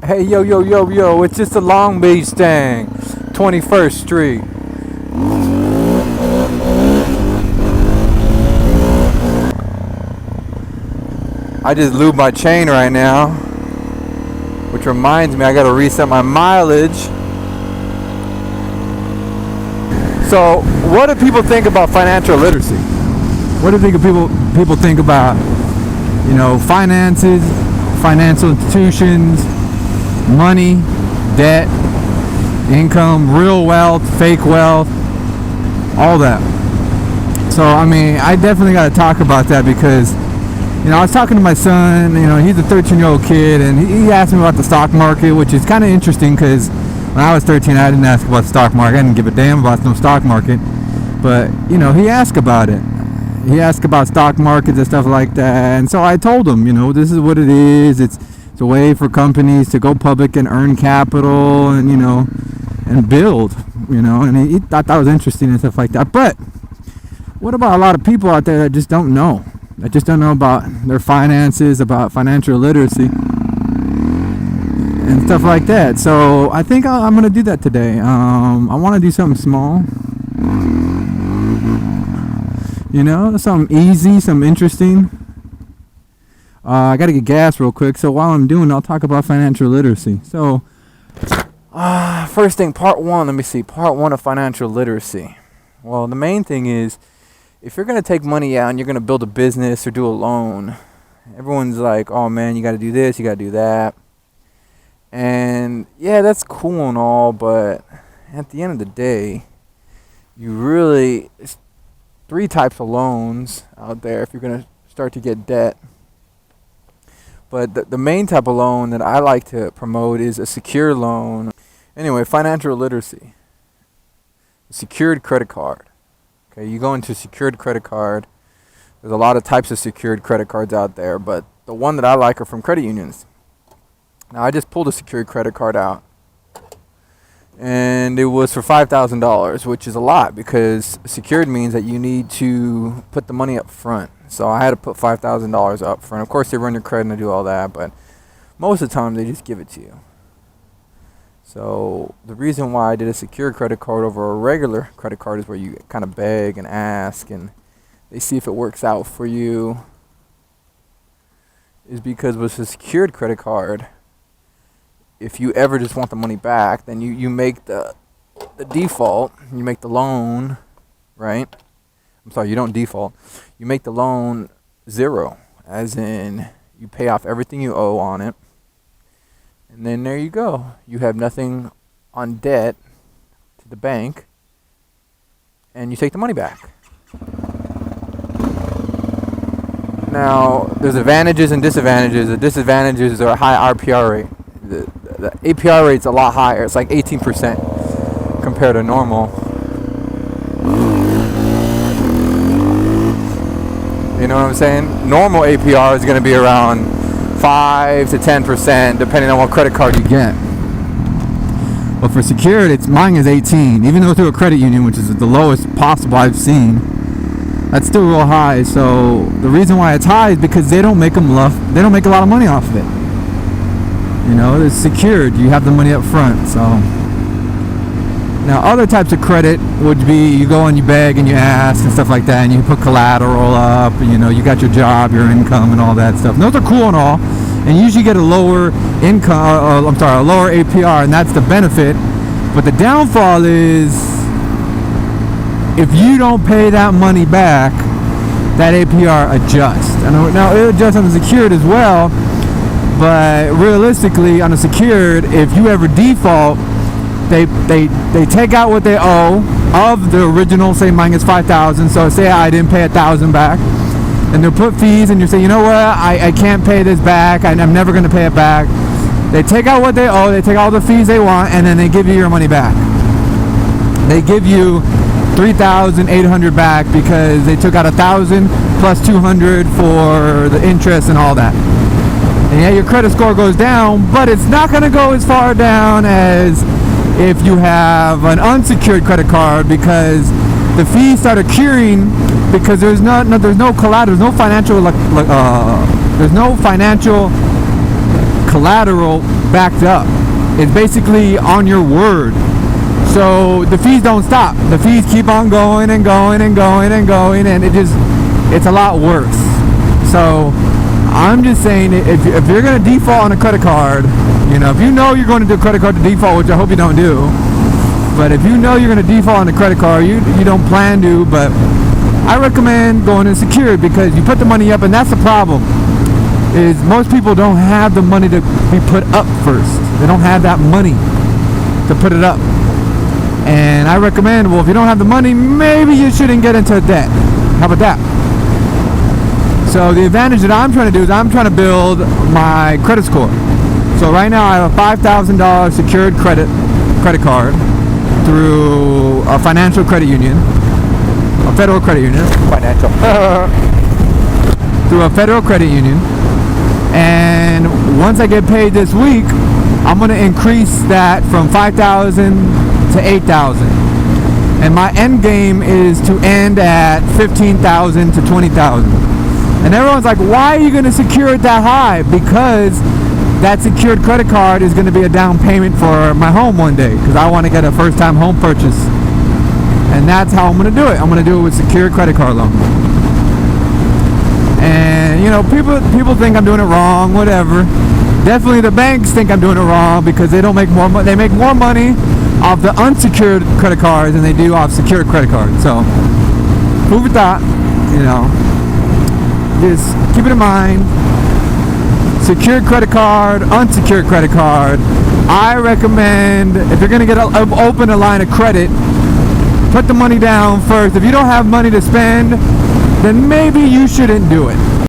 Hey, yo, it's just a Long Beach thing. 21st Street. I just lubed my chain right now, which reminds me I gotta reset my mileage. So, what do people think about financial literacy? What do people think about, finances, financial institutions, money, debt, income, real wealth, fake wealth, all that? So, I definitely got to talk about that because, I was talking to my son, he's a 13-year-old kid, and he asked me about the stock market, which is kind of interesting because when I was 13, I didn't ask about the stock market. I didn't give a damn about no stock market. But, he asked about it. He asked about stock markets and stuff like that. And so I told him, this is what it is. It's a way for companies to go public and earn capital and, and build, and he thought that was interesting and stuff like that. But what about a lot of people out there that just don't know? That just don't know about their finances, about financial literacy and stuff like that. So I think I'm going to do that today. I want to do something small. Something easy, something interesting. I got to get gas real quick. So while I'm doing it, I'll talk about financial literacy. So first thing, part one of financial literacy. Well, the main thing is, if you're going to take money out and you're going to build a business or do a loan, everyone's like, oh man, you got to do this, you got to do that. And yeah, that's cool and all, but at the end of the day, it's three types of loans out there if you're going to start to get debt. But the main type of loan that I like to promote is a secured loan. Anyway, financial literacy. A secured credit card. Okay, you go into a secured credit card. There's a lot of types of secured credit cards out there, but the one that I like are from credit unions. Now, I just pulled a secured credit card out, and it was for $5,000, which is a lot because secured means that you need to put the money up front. So I had to put $5,000 up front. Of course, they run your credit and do all that, but most of the time they just give it to you. So the reason why I did a secured credit card over a regular credit card is where you kind of beg and ask and they see if it works out for you, is because with a secured credit card, if you ever just want the money back, then you make the default, you make the loan, right? I'm sorry, you don't default. You make the loan zero, as in you pay off everything you owe on it. And then there you go. You have nothing on debt to the bank, and you take the money back. Now, there's advantages and disadvantages. The disadvantages are a high RPR rate. The APR rate's a lot higher. It's like 18% compared to normal. You know what I'm saying? Normal APR is going to be around 5 to 10%, depending on what credit card you get. But for secured, mine is 18, even though through a credit union, which is the lowest possible I've seen. That's still real high. So the reason why it's high is because they don't make a lot of money off of it. It's secured. You have the money up front. So now other types of credit would be you go and you beg and you ask and stuff like that, and you put collateral up, and you got your job, your income, and all that stuff. And those are cool and all, and you usually get a lower income. A lower APR, and that's the benefit. But the downfall is if you don't pay that money back, that APR adjusts. And now it adjusts on the secured as well. But realistically, on a secured, if you ever default, they take out what they owe of the original. Say mine is $5,000. So say I didn't pay $1,000 back, and they'll put fees, and you say, you know what, I can't pay this back. I'm never going to pay it back. They take out what they owe. They take all the fees they want, and then they give you your money back. They give you $3,800 back because they took out $1,000 plus $200 for the interest and all that. And yeah, your credit score goes down, but it's not going to go as far down as if you have an unsecured credit card, because the fees start accruing because there's no collateral, there's no financial collateral backed up. It's basically on your word. So the fees don't stop. The fees keep on going and going and going and going, and it's a lot worse. So I'm just saying, if you're going to default on a credit card, if you know you're going to do a credit card to default, which I hope you don't do, but if you know you're going to default on a credit card, you don't plan to, but I recommend going to secured, because you put the money up, and that's the problem, is most people don't have the money to be put up first. They don't have that money to put it up. And I recommend, well, if you don't have the money, maybe you shouldn't get into debt. How about that? So the advantage that I'm trying to do is I'm trying to build my credit score. So right now I have a $5,000 secured credit card through a financial credit union, a federal credit union, financial, through a federal credit union. And once I get paid this week, I'm going to increase that from 5,000 to 8,000, and my end game is to end at 15,000 to 20,000. And everyone's like, why are you going to secure it that high? Because that secured credit card is going to be a down payment for my home one day, because I want to get a first-time home purchase, and that's how I'm going to do it. I'm going to do it with secured credit card loan. And people think I'm doing it wrong, whatever. Definitely the banks think I'm doing it wrong, because they don't make more money. They make more money off the unsecured credit cards than they do off secured credit cards. So food for thought, just keep it in mind. Secured credit card, unsecured credit card. I recommend, if you're going to open a line of credit, put the money down first. If you don't have money to spend, then maybe you shouldn't do it.